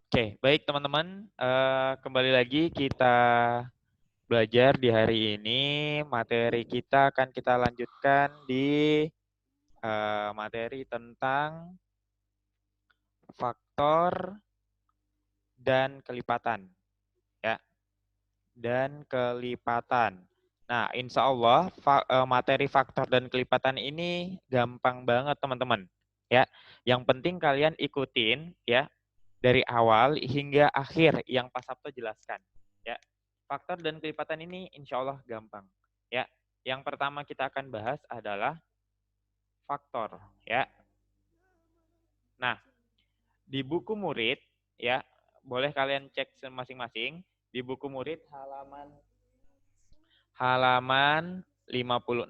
Oke, baik teman-teman. Kembali lagi kita belajar di hari ini. Materi kita akan kita lanjutkan di materi tentang faktor dan kelipatan. Ya, dan kelipatan. Nah, insya Allah materi faktor dan kelipatan ini gampang banget teman-teman. Ya, yang penting kalian ikutin ya dari awal hingga akhir yang Pak Sabto jelaskan. Ya, faktor dan kelipatan ini insya Allah gampang. Ya, yang pertama kita akan bahas adalah faktor. Ya, nah di buku murid ya boleh kalian cek masing-masing di buku murid halaman 56.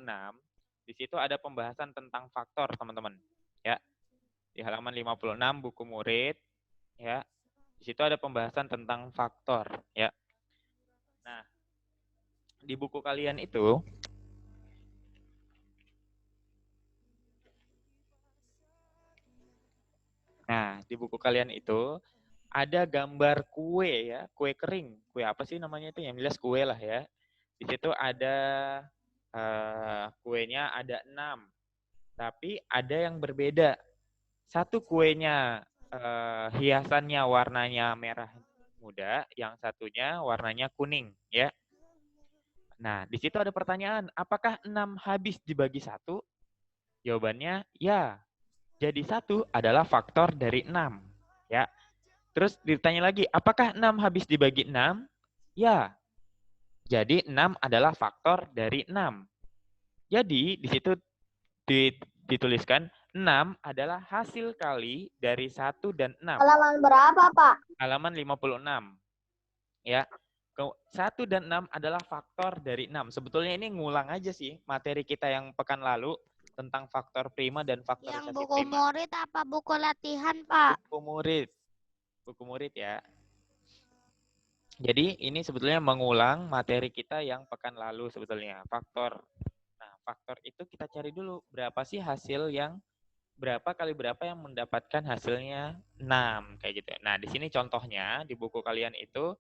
Di situ ada pembahasan tentang faktor teman-teman. Ya, di halaman 56 buku murid ya. Di situ ada pembahasan tentang faktor ya. Nah, di buku kalian itu ada gambar kue ya, kue kering. Kue apa sih namanya itu? Yang jelas kue lah ya. Di situ ada kuenya ada 6. Tapi ada yang berbeda. Satu kuenya hiasannya warnanya merah muda, yang satunya warnanya kuning ya. Nah, di situ ada pertanyaan, apakah 6 habis dibagi 1? Jawabannya ya. Jadi 1 adalah faktor dari 6. Ya. Terus ditanya lagi, apakah 6 habis dibagi 6? Ya. Jadi 6 adalah faktor dari 6. Jadi di situ dituliskan 6 adalah hasil kali dari 1 dan 6. Halaman berapa, Pak? Halaman 56. Ya. 1 dan 6 adalah faktor dari 6. Sebetulnya ini ngulang aja sih materi kita yang pekan lalu tentang faktor prima dan faktorisasi Yang buku prima. murid apa buku latihan, Pak? Buku murid. Buku murid ya. Jadi ini sebetulnya mengulang materi kita yang pekan lalu sebetulnya. Faktor. Nah, faktor itu kita cari dulu berapa sih hasil yang berapa kali berapa yang mendapatkan hasilnya 6 kayak gitu. Nah, di sini contohnya di buku kalian itu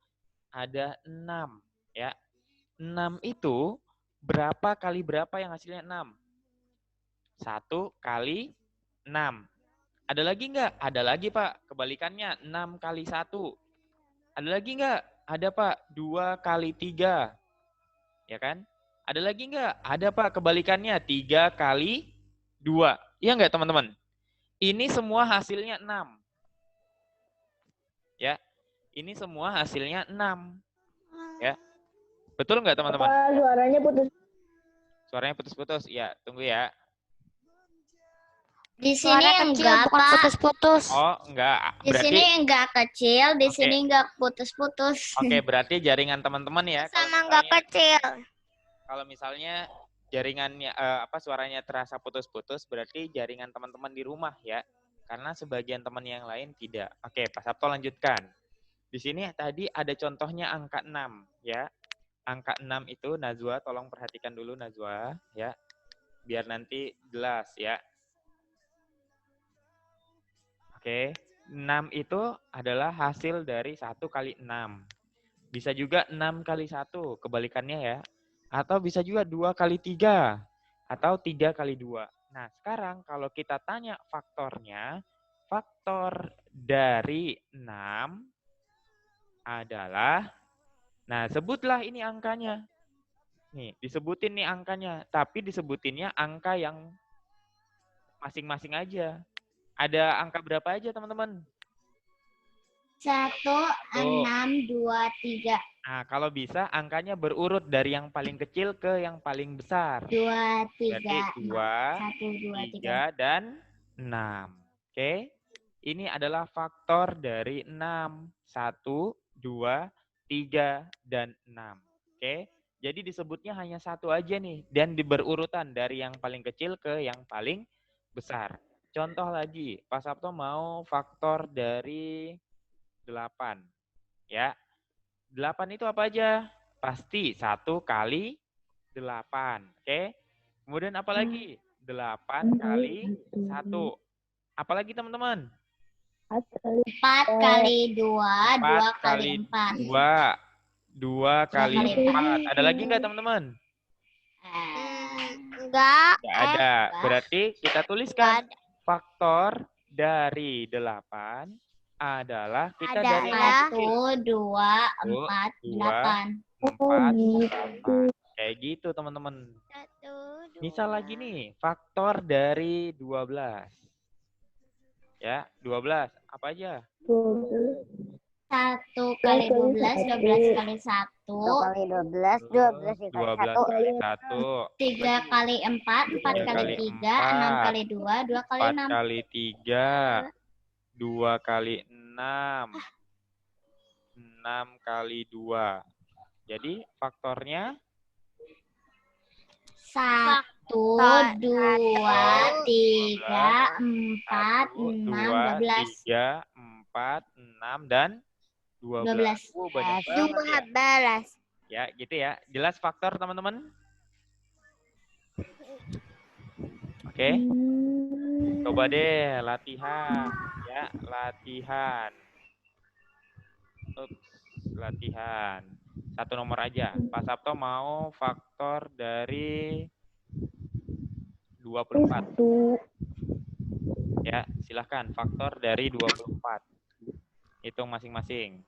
ada 6 ya. 6 itu berapa kali berapa yang hasilnya 6? 1 kali 6. Ada lagi nggak? Ada lagi Pak, kebalikannya 6 kali 1. Ada lagi nggak? Ada Pak, 2 kali 3. Ya kan? Ada lagi nggak? Ada Pak, kebalikannya 3 kali 2. Iya nggak teman-teman? Ini semua hasilnya 6. Ya, ini semua hasilnya 6. Ya, betul nggak teman-teman? Suaranya putus. Suaranya putus-putus. Ya, tunggu ya. Di sini enggak, bukan putus-putus. Oh, enggak. Di sini enggak kecil, di Oke. sini enggak putus-putus. Oke, berarti jaringan teman-teman ya. Sama enggak kecil. Kalau misalnya jaringannya suaranya terasa putus-putus, berarti jaringan teman-teman di rumah ya. Karena sebagian teman yang lain tidak. Oke, Pak Sabto lanjutkan. Di sini tadi ada contohnya angka 6 ya. Angka 6 itu Najwa tolong perhatikan dulu Najwa ya. Biar nanti jelas ya. Oke, 6 itu adalah hasil dari 1 kali 6. Bisa juga 6 kali 1, kebalikannya ya. Atau bisa juga 2 kali 3, atau 3 kali 2. Nah, sekarang kalau kita tanya faktornya, faktor dari 6 adalah, nah sebutlah ini angkanya. Nih, disebutin nih angkanya, tapi disebutinnya angka yang masing-masing aja. Ada angka berapa aja teman-teman? 1, 6, 2, 3. Nah, kalau bisa angkanya berurut dari yang paling kecil ke yang paling besar. 2, 3. Berarti 2, 1, 2, 3, dan 6. Oke. Ini adalah faktor dari 6. 1, 2, 3, dan 6. Oke. Jadi disebutnya hanya satu aja nih. Dan berurutan dari yang paling kecil ke yang paling besar. Contoh lagi, Pak Sabto mau faktor dari 8. Ya. 8 itu apa aja? Pasti 1 kali 8. Oke. Kemudian apa lagi? 8 kali 1. Apalagi teman-teman? 4 kali 2, 2 kali 4. 2 kali 4. Ada lagi nggak, teman-teman? Enggak. Nggak ada. Berarti kita tuliskan faktor dari 8 adalah kita dari 1, 2, 4, 8. 4, 8. Kayak gitu, teman-teman. Misal lagi nih, faktor dari 12. Ya, 12. Apa aja? 1 kali 12, 12 kali 1. 1 kali 12, 12 dikali 12 kali 1. 3 kali 4, 4 kali 3, 6 kali 2, 2 kali 4 6. kali 3, 2 kali 6, 6 kali 2. Jadi faktornya 1, 2, 3, 4, 6, 12. 3, 4, 6, dan 12. 12. Banyak banget ya. 12. Ya, gitu ya. Jelas faktor, teman-teman? Oke. Coba deh latihan. Ya, latihan. Latihan. Satu nomor aja. Pak Sabto mau faktor dari 24. Ya, silahkan. Faktor dari 24. Hitung masing-masing.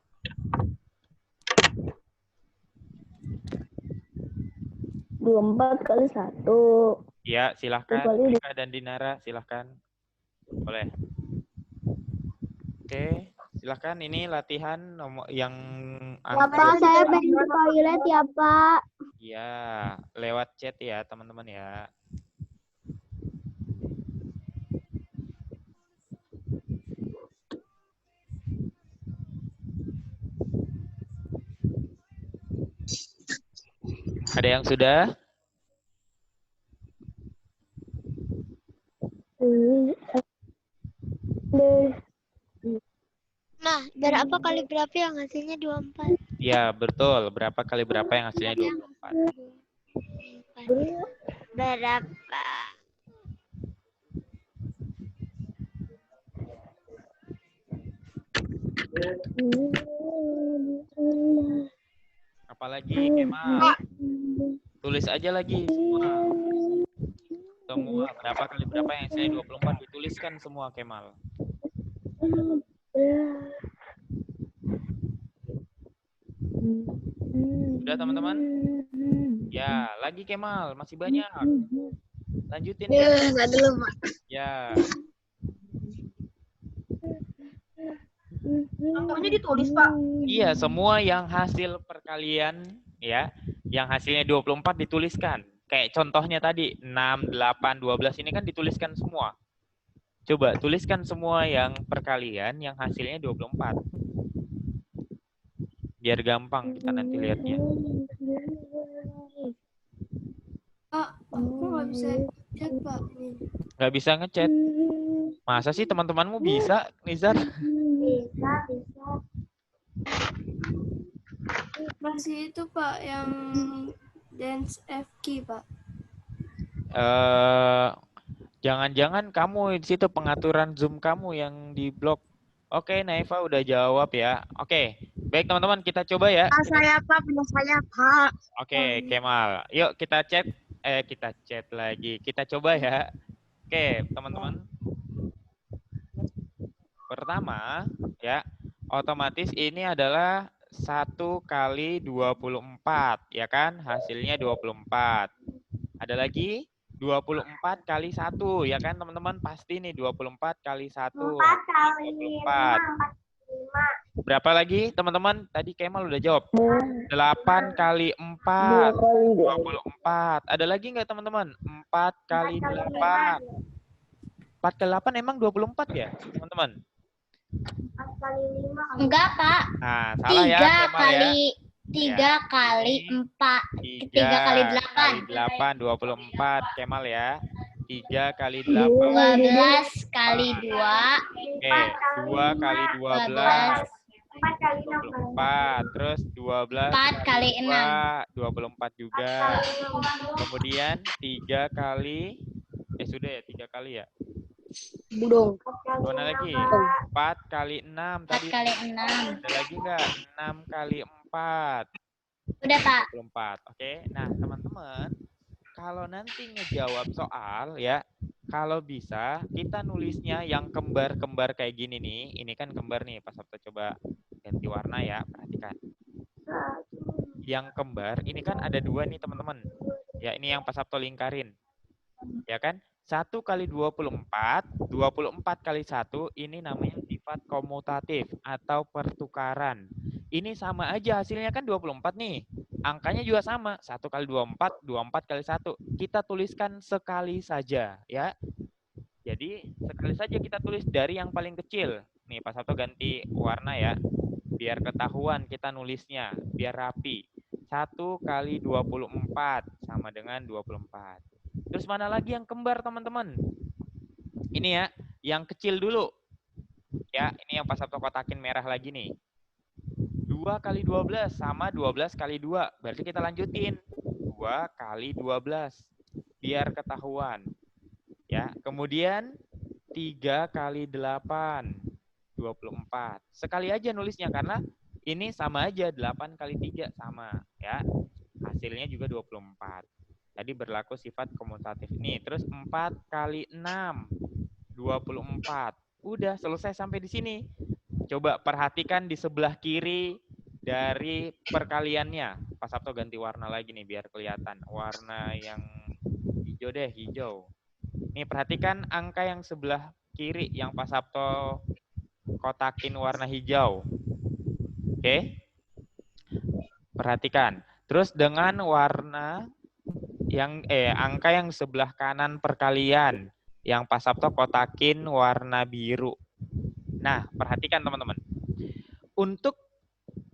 Empat kali 1. Ya, silahkan. Rika dan Dinara, silahkan. Boleh. Oke, silahkan. Ini latihan nomor yang Pak, saya pengen ke toilet ya, Pak. Ya, lewat chat ya, teman-teman ya. Ada yang sudah? Nah, berapa kali berapa yang hasilnya 24? Ya, betul. Berapa kali berapa yang hasilnya 24? Berapa? Apalagi, Kemal? Tulis aja lagi semua. Semua. Berapa kali berapa yang hasilnya 24? Dituliskan semua, Kemal. Sudah, teman-teman? Ya, lagi Kemal. Masih banyak. Lanjutin ya. Enggak dulu, Mak. Ya. Angkanya ditulis, Pak. Iya, semua yang hasil perkalian ya, yang hasilnya 24 dituliskan. Kayak contohnya tadi 6, 8, 12 ini kan dituliskan semua. Coba tuliskan semua yang perkalian yang hasilnya 24. Biar gampang kita nanti lihatnya. Pak, aku nggak bisa chat, Pak. Nggak bisa ngechat. Masa sih teman-temanmu bisa, Nizar? Bisa. Masih itu, Pak, yang dance FK, Pak. Jangan-jangan kamu di situ pengaturan Zoom kamu yang di blok. Oke, Naifa udah jawab ya. Oke, baik teman-teman, kita coba ya. Saya, Pak. Benar saya, Pak. Oke, Kemal. Yuk kita chat. Kita chat lagi. Kita coba ya. Oke, teman-teman. Pertama, ya, otomatis ini adalah 1 kali 24, ya kan? Hasilnya 24. Ada lagi 24 kali 1, ya kan teman-teman? Pasti nih 24 kali 1. 4 kali 24. 5. Berapa lagi teman-teman? Tadi Kemal udah jawab. 8 kali 4. 24. Ada lagi nggak teman-teman? 4 kali 8. 4 kali 8 emang 24 ya teman-teman? 4 kali 5. Enggak, Pak. Nah, salah ya 3 Kemal kali ya. 3 kali 4. 3 kali 8, 24 Kemal ya. 3 kali 8. 12 kali 2. Oke, 2 kali 12. 4 kali 24. Terus 12 4 kali 2, 24 juga. Kemudian 3 kali sudah ya 3 kali ya. Budung. Mana lagi? 4 kali 6 4 tadi. kali 6. Ada lagi nggak? 6 kali 4. Udah, Pak. 24. Oke. Nah, teman-teman, kalau nanti ngejawab soal ya, kalau bisa kita nulisnya yang kembar-kembar kayak gini nih. Ini kan kembar nih, Pak Sabto coba ganti warna ya, perhatikan. Yang kembar, ini kan ada 2 nih teman-teman. Ya, ini yang Pak Sabto lingkarin. Ya kan? 1 kali 24, 24 kali 1, ini namanya sifat komutatif atau pertukaran. Ini sama aja, hasilnya kan 24 nih. Angkanya juga sama, 1 kali 24, 24 kali 1. Kita tuliskan sekali saja, ya. Jadi, sekali saja kita tulis dari yang paling kecil. Nih, Pak Sabto ganti warna ya, biar ketahuan kita nulisnya, biar rapi. 1 kali 24 sama dengan 24. Terus mana lagi yang kembar, teman-teman? Ini ya, yang kecil dulu. Ya, ini yang Pak Sabto kotakin merah lagi nih. 2 kali 12 sama 12 kali 2. Berarti kita lanjutin. 2 kali 12. Biar ketahuan. Ya, kemudian 3 kali 8. 24. Sekali aja nulisnya karena ini sama aja, 8 kali 3 sama. Ya, hasilnya juga 24. Tadi berlaku sifat komutatif. Nih, terus 4 kali 6, 24. Udah selesai sampai di sini. Coba perhatikan di sebelah kiri dari perkaliannya. Pak Sabto ganti warna lagi nih biar kelihatan. Warna yang hijau deh, hijau. Nih perhatikan angka yang sebelah kiri yang Pak Sabto kotakin warna hijau. Oke? Perhatikan. Terus dengan warna yang angka yang sebelah kanan perkalian yang Pak Sabto kotakin warna biru. Nah, perhatikan teman-teman. Untuk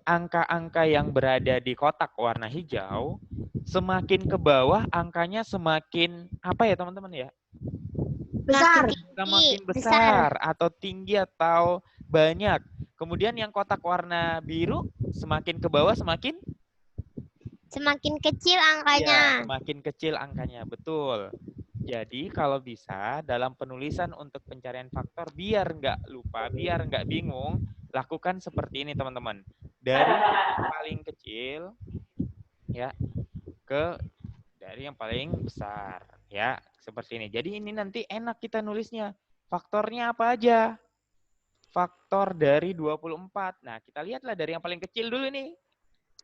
angka-angka yang berada di kotak warna hijau, semakin ke bawah angkanya semakin apa ya teman-teman ya? Besar. Semakin besar atau tinggi atau banyak. Kemudian yang kotak warna biru semakin ke bawah semakin Kecil ya, angkanya. semakin kecil angkanya, betul. Jadi kalau bisa dalam penulisan untuk pencarian faktor biar nggak lupa, biar nggak bingung, lakukan seperti ini teman-teman. Dari yang paling kecil ya ke dari yang paling besar ya, seperti ini. Jadi ini nanti enak kita nulisnya. Faktornya apa aja? Faktor dari 24. Nah, kita lihatlah dari yang paling kecil dulu nih.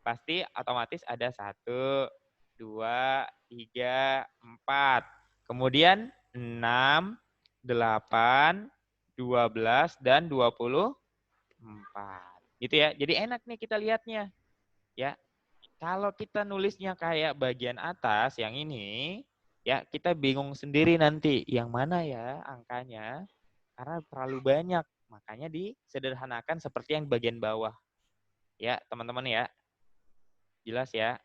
Pasti otomatis ada 1, 2, 3, 4. Kemudian 6, 8, 12, dan 24. Gitu ya. Jadi enak nih kita lihatnya. Ya. Kalau kita nulisnya kayak bagian atas yang ini, ya kita bingung sendiri nanti yang mana ya angkanya karena terlalu banyak. Makanya disederhanakan seperti yang bagian bawah. Ya, teman-teman ya. Jelas ya.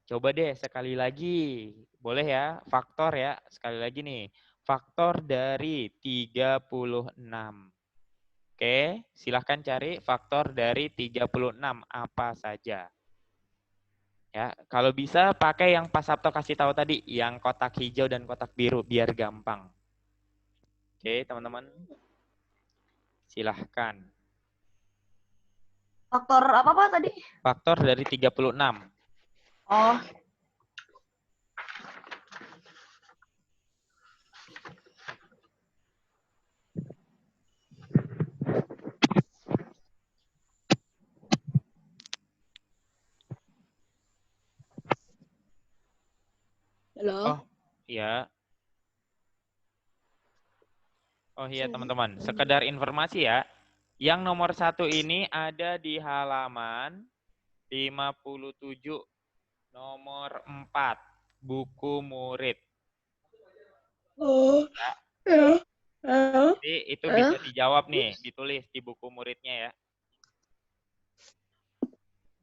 Coba deh sekali lagi. Boleh ya, faktor ya. Sekali lagi nih. Faktor dari 36. Oke, silahkan cari faktor dari 36 apa saja. Ya, kalau bisa pakai yang Pak Sabto kasih tahu tadi, yang kotak hijau dan kotak biru biar gampang. Oke, teman-teman. Silahkan. Faktor apa Pak tadi? Faktor dari 36. Oh. Halo. Oh, iya. Oh iya teman-teman, sekedar informasi ya. Yang nomor 1 ini ada di halaman 57 nomor 4 buku murid. Oh. Ya. Ya. Jadi itu bisa dijawab nih, ditulis di buku muridnya ya.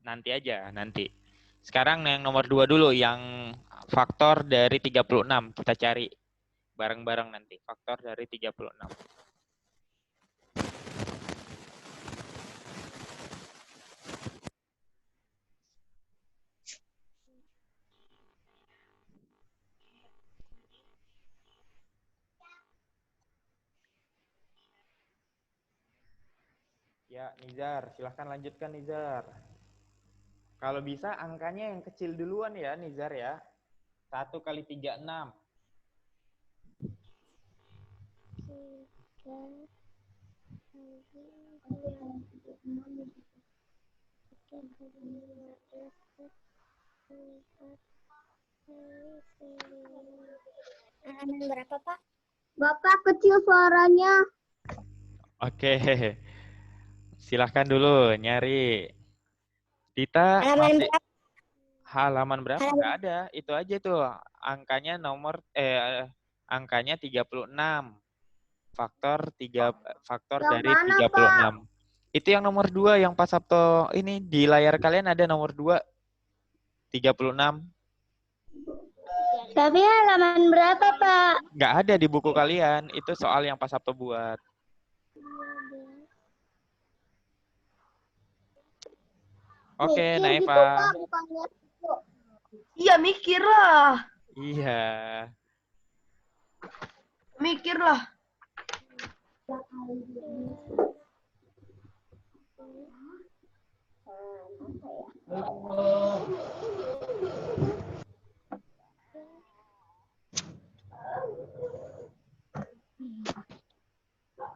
Nanti aja, nanti. Sekarang yang nomor 2 dulu, yang faktor dari 36. Kita cari bareng-bareng nanti, faktor dari 36. Ya, Nizar, silahkan lanjutkan Nizar. Kalau bisa angkanya yang kecil duluan ya Nizar ya. 1 kali 3, 6. Halaman berapa, Pak? Bapak kecil suaranya. Oke, silahkan dulu nyari. Dita Halaman masih berapa? halaman berapa? Halaman- Nggak ada. Itu aja tuh. Angkanya angkanya 36. Faktor Yang dari mana, 36. Itu yang nomor 2 yang Pak Sabto ini di layar kalian ada nomor 2 36. Tapi halaman berapa, Pak? Nggak ada di buku kalian. Itu soal yang Pak Sabto buat. Oke, Mikir gitu, Naifa. Pak, bukannya. Iya, mikir lah. Iya. Mikir lah.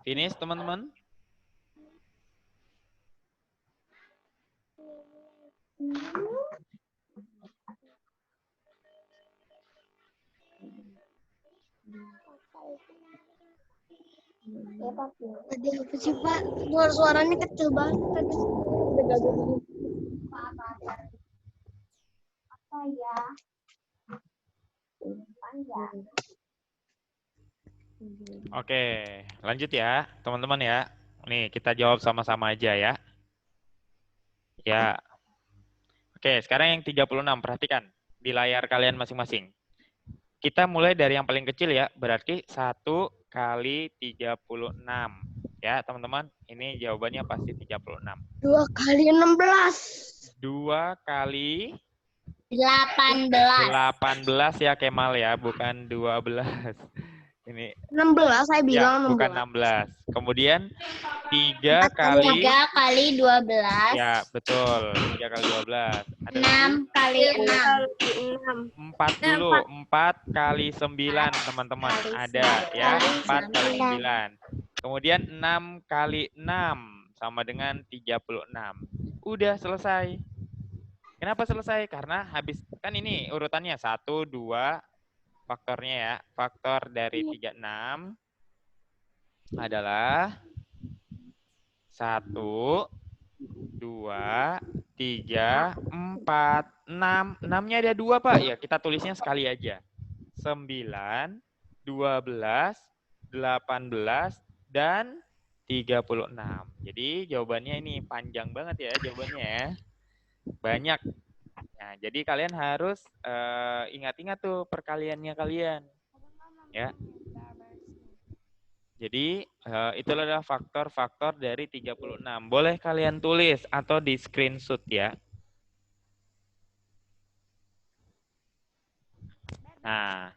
Finish, teman-teman? Ada apa sih, Pak? Suaranya kecil banget tadi. Apa ya? Panjang. Oke, lanjut ya, teman-teman ya. Nih, kita jawab sama-sama aja ya. Ya. Oke, sekarang yang 36, perhatikan di layar kalian masing-masing. Kita mulai dari yang paling kecil ya, berarti 1 kali 36. Ya, teman-teman, ini jawabannya pasti 36. 2 kali 16. 2 kali 18. 18 ya Kemal ya, bukan 12. Ini 16 saya ya, bilang bukan 16. 16. Kemudian 3 kali 3 kali 12. ya, betul. 3 kali 12. Ada 6 kali 6. 4 dulu. 4 kali 9, teman-teman. Ada ya, 4 kali 9. Kemudian 6 kali 6 sama dengan 36. Udah selesai. Kenapa selesai? Karena habis kan ini urutannya 1 2 faktornya ya. Faktor dari 36 adalah 1 2 3 4 6. 6-nya ada 2, Pak. Ya, kita tulisnya sekali aja. 9 12 18 dan 36. Jadi jawabannya ini panjang banget ya jawabannya ya. Banyak. Nah, jadi kalian harus ingat-ingat tuh perkaliannya kalian. Ya. Jadi itulah adalah faktor-faktor dari 36. Boleh kalian tulis atau di screenshot ya. Nah,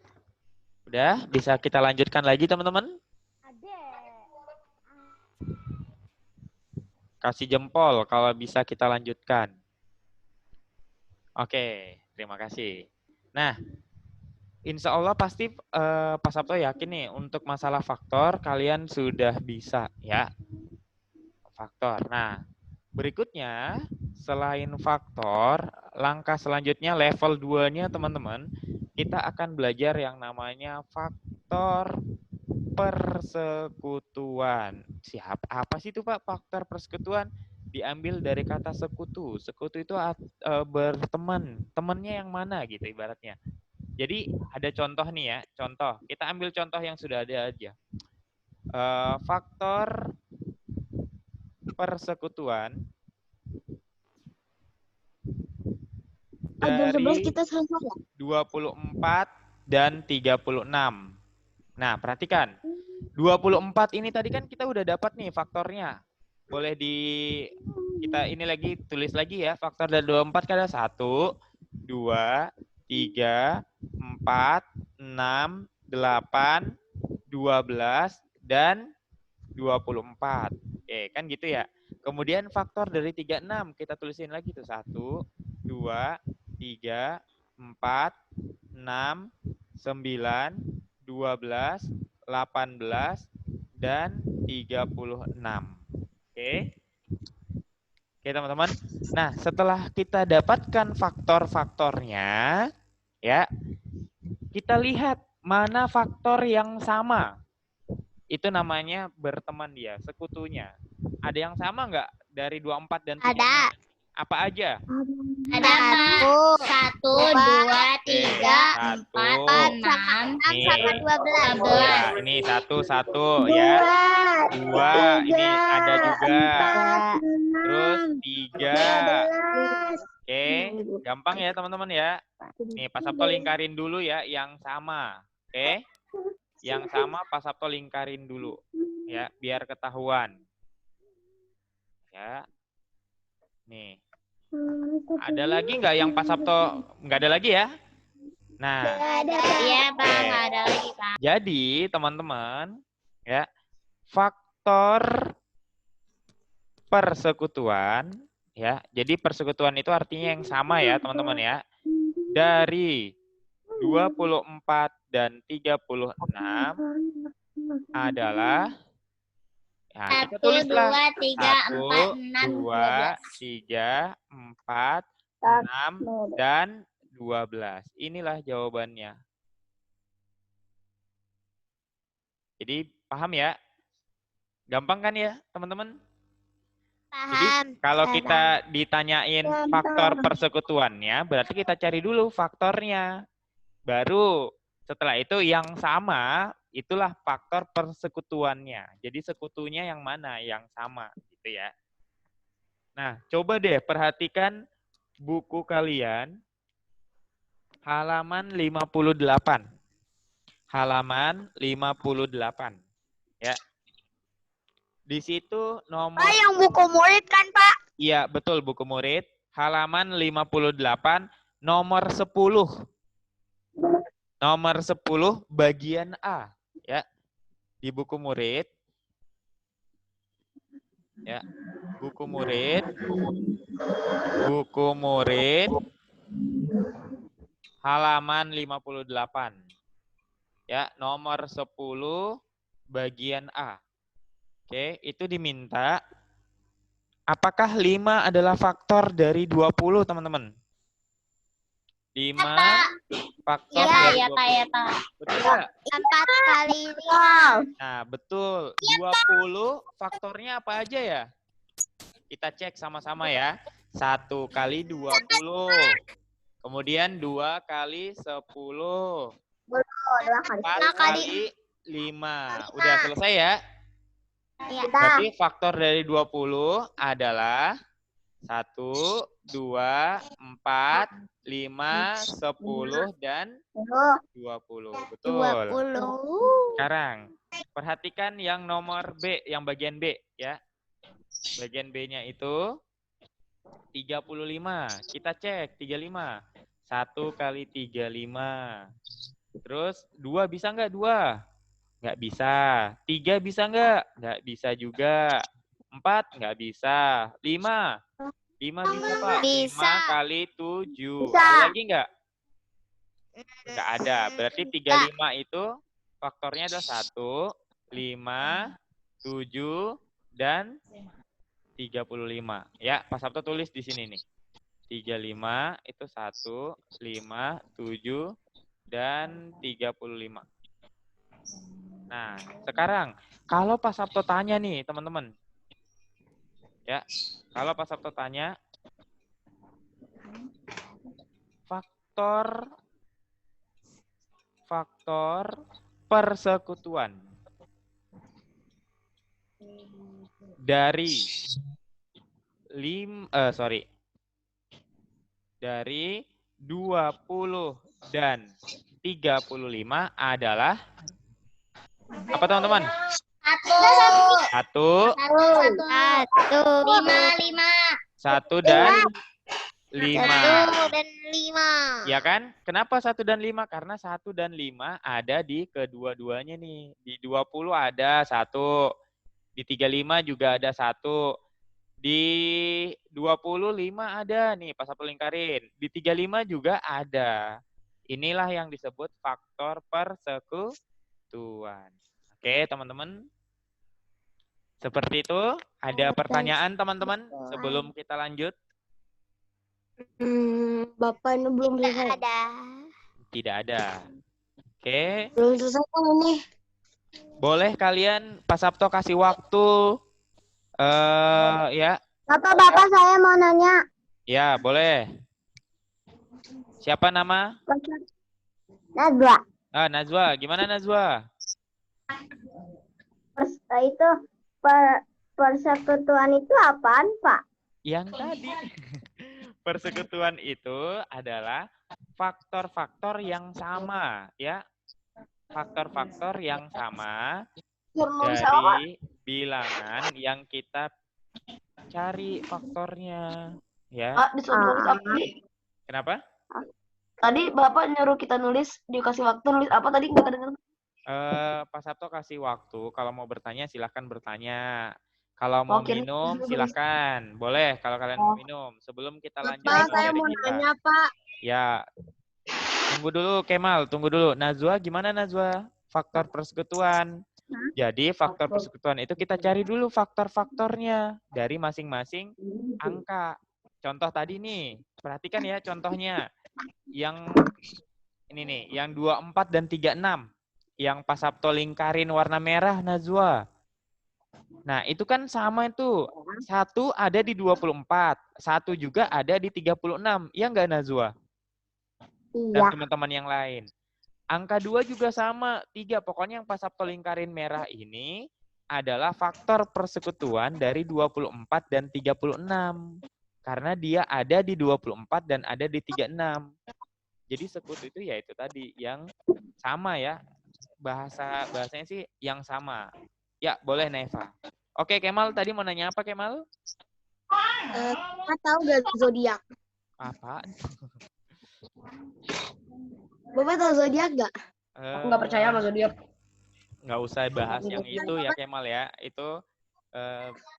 udah bisa kita lanjutkan lagi teman-teman? Kasih jempol kalau bisa kita lanjutkan. Oke, terima kasih. Nah, insya Allah pasti Pak Sabto yakin nih untuk masalah faktor kalian sudah bisa ya. Faktor. Nah, berikutnya selain faktor, langkah selanjutnya level 2-nya teman-teman, kita akan belajar yang namanya faktor persekutuan. Apa sih itu Pak faktor persekutuan? Diambil dari kata sekutu. Sekutu itu berteman. Temannya yang mana gitu ibaratnya. Jadi ada contoh nih ya. Contoh. Kita ambil contoh yang sudah ada aja. Faktor persekutuan dari 24 dan 36. Nah, perhatikan. 24 ini tadi kan kita udah dapat nih faktornya. Boleh kita ini lagi tulis lagi ya. Faktor dari 24 kan ada 1, 2, 3, 4, 6, 8, 12, dan 24. Oke, kan gitu ya. Kemudian faktor dari 36 kita tulisin lagi tuh 1, 2, 3, 4, 6, 9, 12, 18, dan 36. Oke. Oke, teman-teman. Nah, setelah kita dapatkan faktor-faktornya, ya, kita lihat mana faktor yang sama. Itu namanya berteman dia, sekutunya. Ada yang sama nggak dari 24 dan 36? Ada. Apa aja? Ada Pak. 1, 2, 3, 4, 6, Nih. sama 12. Ya, ini 1 ya. 2, ini ada juga. Terus 3. Oke, gampang ya teman-teman ya. Nih, Pak Sabto lingkarin dulu ya yang sama. Oke. Yang sama Pak Sabto lingkarin dulu. Ya, biar ketahuan. Ya. Nih. Ada lagi nggak yang Pak Sabto? Nggak ada lagi ya? Nah. Iya, Pak. Oke. Nggak ada lagi, Pak. Jadi, teman-teman, ya, faktor persekutuan, ya. Jadi persekutuan itu artinya yang sama ya, teman-teman ya. Dari 24 dan 36 adalah, nah, kita 1, tulislah 2, 3, 4, 6, 2, 3, 4, 6, dan 12. Inilah jawabannya. Jadi paham ya? Gampang kan ya, teman-teman? Jadi kalau kita ditanyain faktor persekutuannya, berarti kita cari dulu faktornya. Baru setelah itu yang sama, itulah faktor persekutuannya. Jadi sekutunya yang mana? Yang sama, gitu ya. Nah, coba deh perhatikan buku kalian, halaman 58. Halaman 58. Ya. Di situ nomor... Pak, yang buku murid kan, Pak? Iya, betul, buku murid. Halaman 58, nomor 10. Nomor 10, bagian A. Ya. Di buku murid. Ya. Buku murid. Buku murid. Halaman 58. Ya, nomor 10, bagian A. Oke, itu diminta. Apakah 5 adalah faktor dari 20, teman-teman? 5 faktor dari 20. Ya, Pak. Betul nggak? 4 kali 5. Nah, betul. 20 faktornya apa aja ya? Kita cek sama-sama ya. 1 kali 20. Kemudian 2 kali 10. 4 kali 5. Udah selesai ya? Berarti faktor dari 20 adalah 1, 2, 4, 5, 10, dan 20. Betul. 20. Sekarang, perhatikan yang nomor B, yang bagian B ya. Bagian B-nya itu 35. Kita cek 35. 1 kali 35. Terus 2 bisa nggak 2? Nggak bisa. 3 bisa nggak? Nggak bisa juga. 4 nggak bisa. 5. 5 bisa, Pak. Bisa. 5 kali 7. Bisa. Ada lagi nggak? Nggak ada. Berarti 35 itu faktornya ada 1, 5, 7, dan 35. Ya, Pak Sabto tulis di sini nih. 35 itu 1, 5, 7, dan 35. Nah, sekarang kalau Pak Sabto tanya nih, teman-teman. Ya, kalau Pak Sabto tanya faktor persekutuan dari dari 20 dan 35 adalah apa, teman-teman? 1, 1 dan 5. Ya kan? Kenapa 1 dan 5? Karena 1 dan 5 ada di kedua-duanya nih. Di 20 ada 1. Di 35 juga ada 1. Di Di 25 ada nih, Pak Sabto lingkarin. Di 35 juga ada. Inilah yang disebut faktor persekutuan. Oke, teman-teman. Seperti itu. Ada pertanyaan, teman-teman, sebelum kita lanjut? Bapak ini belum Tidak selesai. ada. Tidak ada. Oke. Belum selesai kan ini? Boleh kalian Pak Sabto kasih waktu ya. Bapak saya mau nanya. Ya, boleh. Siapa nama? Najwa. Najwa. Gimana Najwa? Itu persekutuan itu apaan, Pak? Yang tadi. Persekutuan itu adalah faktor-faktor yang sama, ya. Faktor-faktor yang sama dari bilangan yang kita cari faktornya, ya. Disuruh nulis apa nih? Kenapa? Tadi Bapak nyuruh kita nulis, dikasih waktu nulis apa tadi? Nggak kedengeran. Pak Sabto kasih waktu. Kalau mau bertanya silahkan bertanya. Kalau mau minum silahkan. Boleh kalau kalian mau minum. Sebelum kita lanjut. Pak, saya mau nanya, Pak. Ya. Tunggu dulu Kemal, tunggu dulu. Najwa gimana Najwa? Faktor persekutuan. Jadi faktor persekutuan itu kita cari dulu faktor-faktornya dari masing-masing angka. Contoh tadi nih, perhatikan ya contohnya. Yang ini nih, yang 24 dan 36. Yang Pak Sabto lingkarin warna merah Najwa. Nah, itu kan sama itu. Satu ada di 24, satu juga ada di 36. Iya enggak Najwa? Dan Iya. teman-teman yang lain. Angka 2 juga sama, 3. Pokoknya yang Pak Sabto lingkarin merah ini adalah faktor persekutuan dari 24 dan 36. Karena dia ada di 24 dan ada di 36. Jadi sekutu itu ya itu tadi yang sama ya. Bahasanya sih yang sama. Ya, boleh Neva. Oke, Kemal tadi mau nanya apa Kemal? Tahu gak zodiak? Apa? Bapak tahu zodiak gak? Aku nggak percaya sama zodiak. Nggak usah bahas yang itu ya Kemal ya. Itu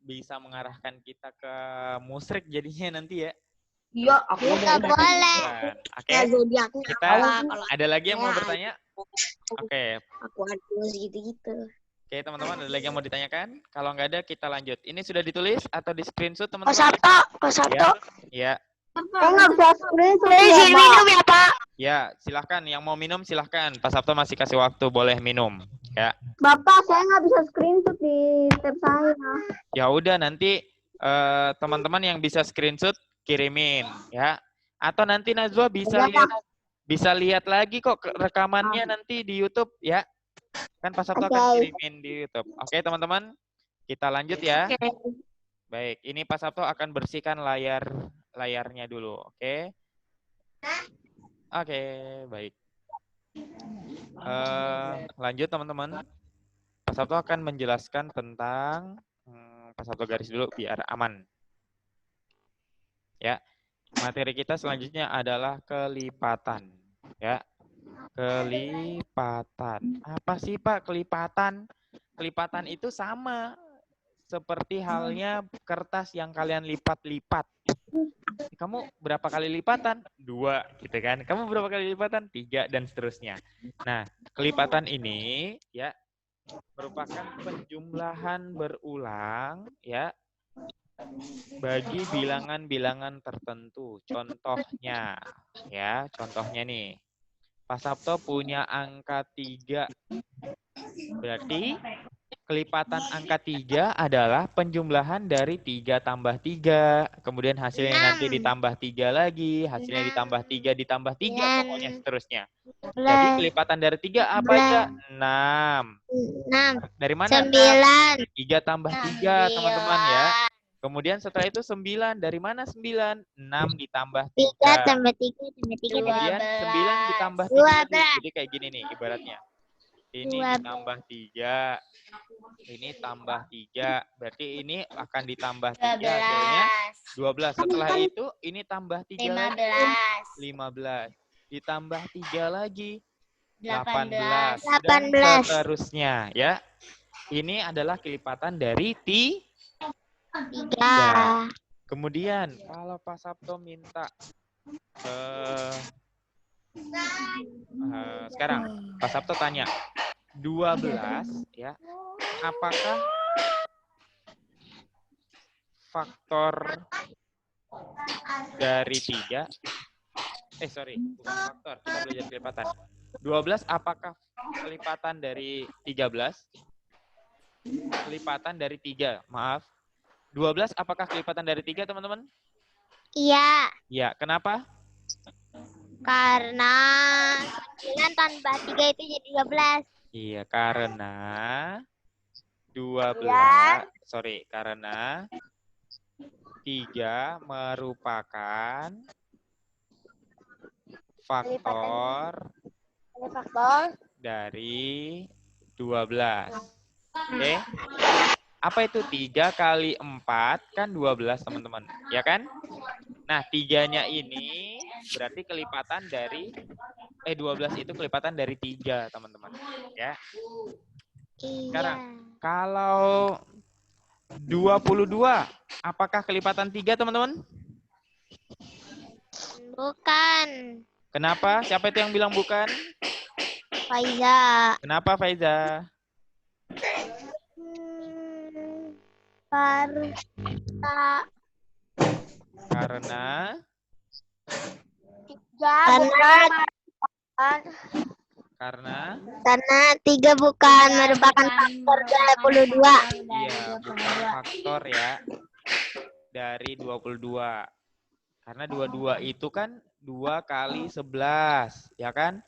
bisa mengarahkan kita ke musyrik jadinya nanti ya. Iya, aku Nggak boleh. Oke, Zodiaknya kita ada lagi yang mau bertanya? Oke. aku gitu-gitu. Oke, teman-teman, ada lagi yang mau ditanyakan? Kalau nggak ada, kita lanjut. Ini sudah ditulis atau di screenshot, teman-teman? Pak Sabto. Ya. Saya nggak bisa screenshot ya, minum ya, Pak. Ya, silahkan. Yang mau minum, silahkan. Pak Sabto masih kasih waktu, boleh minum. Ya. Bapak, saya nggak bisa screenshot di tab saya. Ya udah, nanti teman-teman yang bisa screenshot, kirimin. Ya. Atau nanti Najwa bisa lihat lagi kok rekamannya nanti di YouTube, ya. Kan Pak Sabto akan kirimin di YouTube. Oke, teman-teman. Kita lanjut ya. Baik, ini Pak Sabto akan bersihkan layarnya dulu, oke? Oke, baik. Lanjut teman-teman. Pak Sabto akan menjelaskan tentang Pak Sabto garis dulu biar aman. Ya, materi kita selanjutnya adalah kelipatan. Ya, kelipatan. Apa sih Pak kelipatan? Kelipatan itu sama seperti halnya kertas yang kalian lipat-lipat. Kamu berapa kali lipatan? 2, gitu kan. Kamu berapa kali lipatan? 3, dan seterusnya. Nah, kelipatan ini ya merupakan penjumlahan berulang ya bagi bilangan-bilangan tertentu. Contohnya ya, contohnya nih. Pak Sabto punya angka 3. Berarti kelipatan angka 3 adalah penjumlahan dari 3 tambah 3. Kemudian hasilnya nanti ditambah 3 lagi. Hasilnya ditambah 3, ditambah 3. Pokoknya seterusnya. Jadi kelipatan dari 3 apa aja? 6. 6. Dari mana? 9. 3 tambah 3, teman-teman ya. Kemudian setelah itu 9. Dari mana 9? 6 ditambah 3. 3 tambah 3 tambah 3. Kemudian 9 ditambah 3. Jadi kayak gini nih ibaratnya. Ini 12. ditambah 3. Ini tambah 3. Berarti ini akan ditambah 3 hasilnya 12. Setelah itu ini tambah 3 lagi. 15. Ditambah 3 lagi. 18. Dan seterusnya ya. Ini adalah kelipatan dari 3. Kemudian kalau Pak Sabto minta sekarang Pak Sabto tanya 12 ya, apakah faktor dari 3? Bukan faktor, kita belajar kelipatan. 12 apakah kelipatan dari 13? Kelipatan dari 3, maaf. 12 apakah kelipatan dari 3, teman-teman? Iya, Ya, kenapa? karena 9 tambah 3 itu jadi 12. Iya, karena 3 merupakan faktor dari 12. Oke. Apa itu 3 kali 4 kan 12, teman-teman. Ya kan? Nah, 3-nya ini berarti kelipatan dari 12 itu kelipatan dari 3, teman-teman. Ya. Sekarang, kalau 22, apakah kelipatan 3, teman-teman? Bukan. Kenapa? Siapa itu yang bilang bukan? Faiza. Kenapa, Faiza? Karena karena 3 bukan merupakan faktor 22. Iya, bukan faktor ya dari 22. Karena 22 itu kan 2 kali 11, ya kan?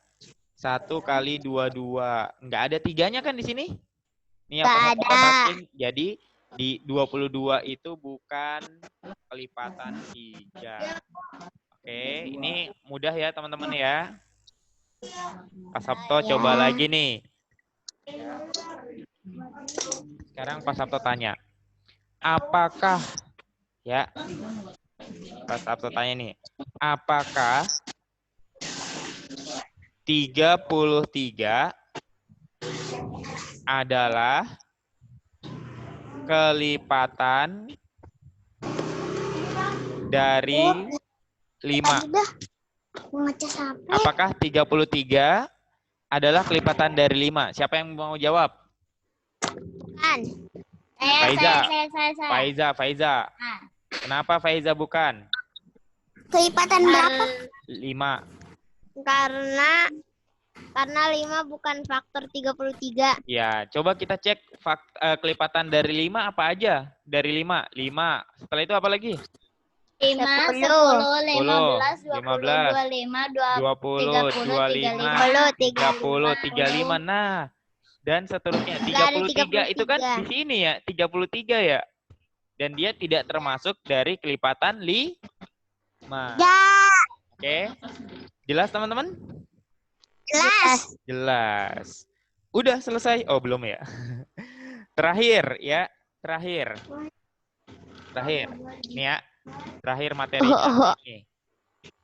1 kali 22. Nggak ada 3-nya kan di sini? Nih, Nggak ada. Jadi di 22 itu bukan kelipatan 3. Oke, ini mudah ya teman-teman ya. Pak Sabto coba lagi nih. Sekarang Pak Sabto tanya. Apakah ya? Pak Sabto tanya nih. Apakah 33 adalah kelipatan dari 5? Apakah 33 adalah kelipatan dari 5? Siapa yang mau jawab? Bukan. Faiza. Kenapa Faiza bukan? Kelipatan berapa? 5. Karena 5 bukan faktor 33. Ya, coba kita cek kelipatan dari 5 apa aja? Dari 5. Setelah itu apa lagi? 5, 10, 15, 15, 20, 25, 30, 35. Nah, dan seterusnya. 33 itu kan di sini ya, 33 ya. Dan dia tidak termasuk dari kelipatan 5. Ya. Oke. Jelas, teman-teman? Jelas. Udah selesai? Oh, belum ya. Terakhir ya, terakhir. Nih ya. Terakhir materi ini.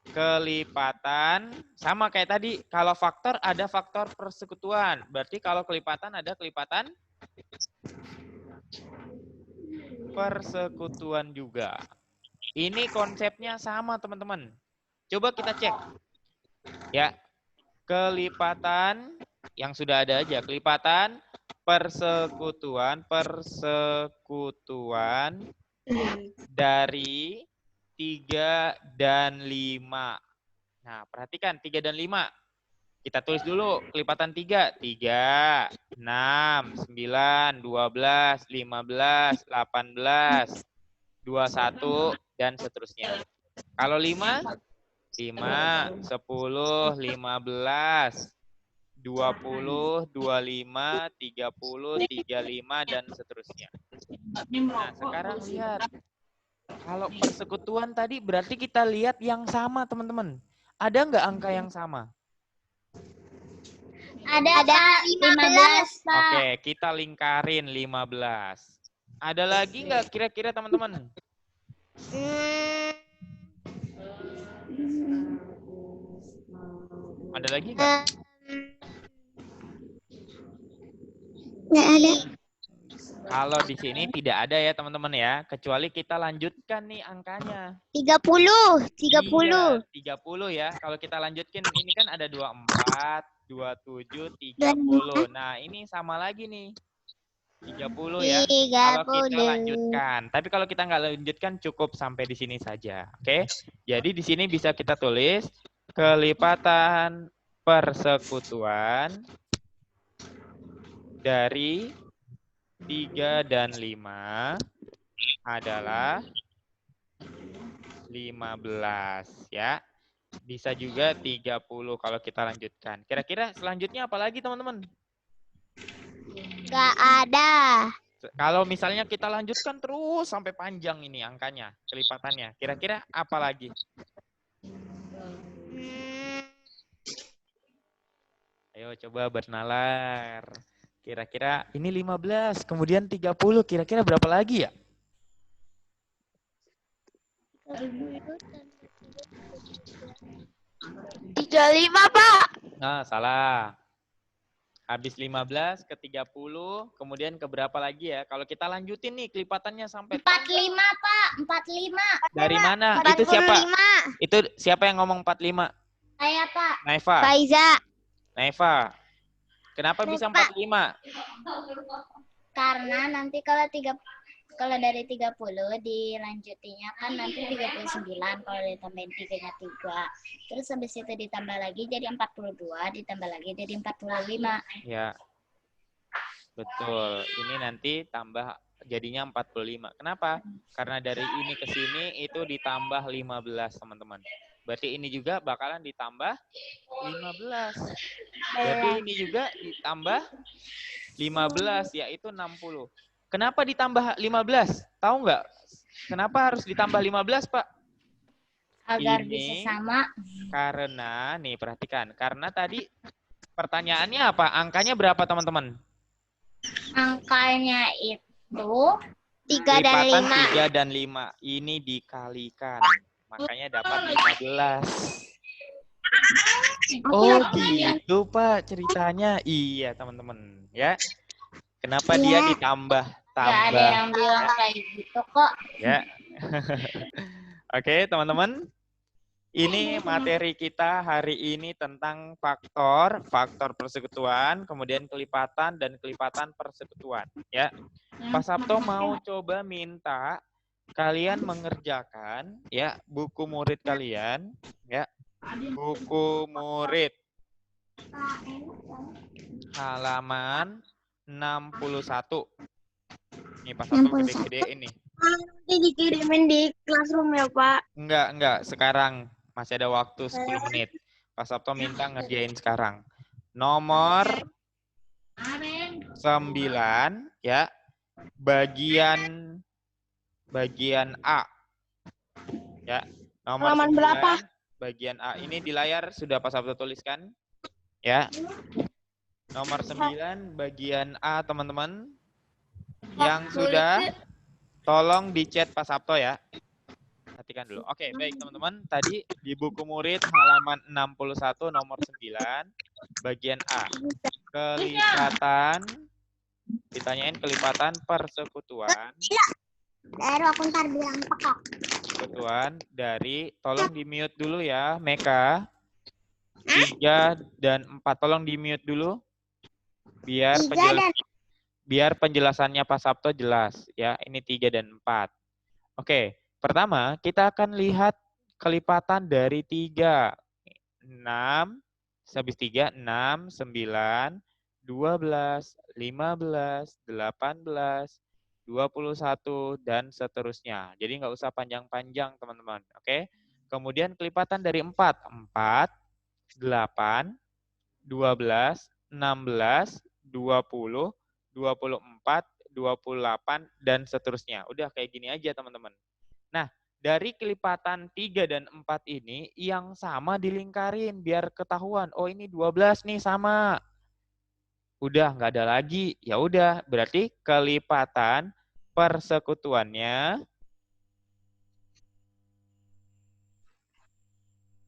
Kelipatan sama kayak tadi. Kalau faktor ada faktor persekutuan. Berarti kalau kelipatan ada kelipatan persekutuan juga. Ini konsepnya sama, teman-teman. Coba kita cek. Ya. Kelipatan yang sudah ada aja. Kelipatan persekutuan dari 3 dan 5. Nah, perhatikan 3 dan 5. Kita tulis dulu kelipatan 3. 3, 6, 9, 12, 15, 18, 21, dan seterusnya. Kalau 5, 5, 10, 15, 20, 25, 30, 35, dan seterusnya. Nah, sekarang lihat. Kalau persekutuan tadi berarti kita lihat yang sama, teman-teman. Ada nggak angka yang sama? Ada 15, Pak. Oke, kita lingkarin 15. Ada lagi nggak kira-kira, teman-teman? Ada lagi nggak? Nggak ada. Kalau di sini tidak ada ya teman-teman ya, kecuali kita lanjutkan nih angkanya. 30. 30. Iya, 30 ya. Kalau kita lanjutkan ini kan ada 24, 27, 30. Nah, ini sama lagi nih. 30 ya. Kalau kita 30. lanjutkan. Tapi kalau kita nggak lanjutkan cukup sampai di sini saja. Oke. Jadi di sini bisa kita tulis kelipatan persekutuan dari 3 dan 5 adalah 15 ya. Bisa juga 30 kalau kita lanjutkan. Kira-kira selanjutnya apa lagi teman-teman? Gak ada. Kalau misalnya kita lanjutkan terus sampai panjang ini angkanya, kelipatannya. Kira-kira apa lagi? Ayo coba bernalar. Kira-kira ini 15, kemudian 30. Kira-kira berapa lagi ya? 35, Pak. Nah, salah. Habis 15 ke 30, kemudian ke berapa lagi ya? Kalau kita lanjutin nih kelipatannya sampai 45, Pak. 45. dari mana? Itu siapa? 45. Itu siapa yang ngomong 45? Saya, Pak. Naifa. Faiza. Naifa. Kenapa bisa 45? Karena nanti kalau dari 30 dilanjutinya kan nanti 39 kalau ditambahin 3-nya 3. Terus habis itu ditambah lagi jadi 42, ditambah lagi jadi 45. Ya. Betul. Ini nanti tambah jadinya 45. Kenapa? Karena dari ini ke sini itu ditambah 15, teman-teman. Berarti ini juga bakalan ditambah 15. Berarti ini juga ditambah 15, yaitu 60. Kenapa ditambah 15? Tahu nggak? Kenapa harus ditambah 15, Pak? Agar Ini bisa sama. Karena, nih perhatikan. Karena tadi pertanyaannya apa? Angkanya berapa, teman-teman? Angkanya itu 3 dan Lipatan 5. 3 dan 5. Ini dikalikan. Makanya dapat 15. Oh gitu Pak ceritanya. Iya teman-teman ya. Kenapa dia ditambah? nggak ada yang bilang kayak gitu kok. Ya. Oke teman-teman. Ini materi kita hari ini tentang faktor persekutuan, kemudian kelipatan dan kelipatan persekutuan. Ya, Pak Sabto mau coba minta kalian mengerjakan ya buku murid kalian, ya buku murid halaman 61. Ini Pak Sabto gede-gede ini. Nanti dikirimin di classroom ya, Pak. Enggak, sekarang. Masih ada waktu 10 menit. Pak Sabto minta ngerjain sekarang. Nomor 9 ya. Bagian A. Ya. Nomor Halaman 9 berapa? bagian A. Ini di layar sudah Pak Sabto tuliskan. Ya. Nomor 9 bagian A, teman-teman. Yang sudah tolong di-chat Pak Sabto ya. Perhatikan dulu. Oke, baik teman-teman. Tadi di buku murid halaman 61 nomor 9 bagian A. Kelipatan, ditanyain kelipatan persekutuan. Aku ntar bilang pekak. Persekutuan dari, tolong di-mute dulu ya, Meka. 3 dan 4, tolong di-mute dulu. Biar penjelasannya Pak Sabto jelas. Ya, ini 3 dan 4. Oke. Pertama, kita akan lihat kelipatan dari 3. 6, habis 3, 6, 9, 12, 15, 18, 21, dan seterusnya. Jadi nggak usah panjang-panjang, teman-teman. Oke. Kemudian kelipatan dari 4. 4, 8, 12, 16, 20, 24, 28, dan seterusnya. Udah kayak gini aja, teman-teman. Nah, dari kelipatan 3 dan 4 ini yang sama dilingkarin biar ketahuan. Oh, ini 12 nih sama. Udah nggak ada lagi. Ya udah, berarti kelipatan persekutuannya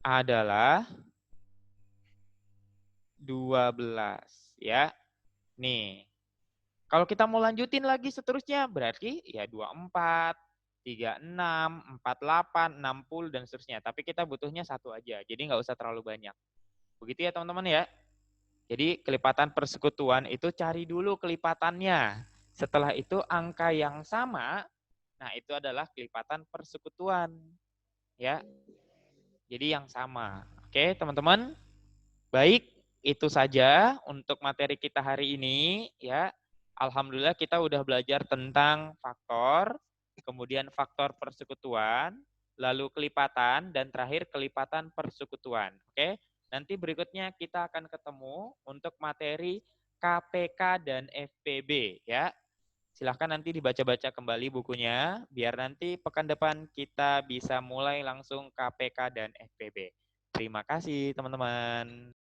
adalah 12 ya. Nih. Kalau kita mau lanjutin lagi seterusnya, berarti ya 24, 36, 48, 60, dan seterusnya. Tapi kita butuhnya satu aja, jadi nggak usah terlalu banyak. Begitu ya teman-teman ya. Jadi kelipatan persekutuan itu cari dulu kelipatannya. Setelah itu angka yang sama, nah itu adalah kelipatan persekutuan. Ya, jadi yang sama. Oke teman-teman. Baik, itu saja untuk materi kita hari ini. Ya, alhamdulillah kita udah belajar tentang faktor, kemudian faktor persekutuan, lalu kelipatan, dan terakhir kelipatan persekutuan. Oke, nanti berikutnya kita akan ketemu untuk materi KPK dan FPB. Ya, silahkan nanti dibaca-baca kembali bukunya, biar nanti pekan depan kita bisa mulai langsung KPK dan FPB. Terima kasih teman-teman.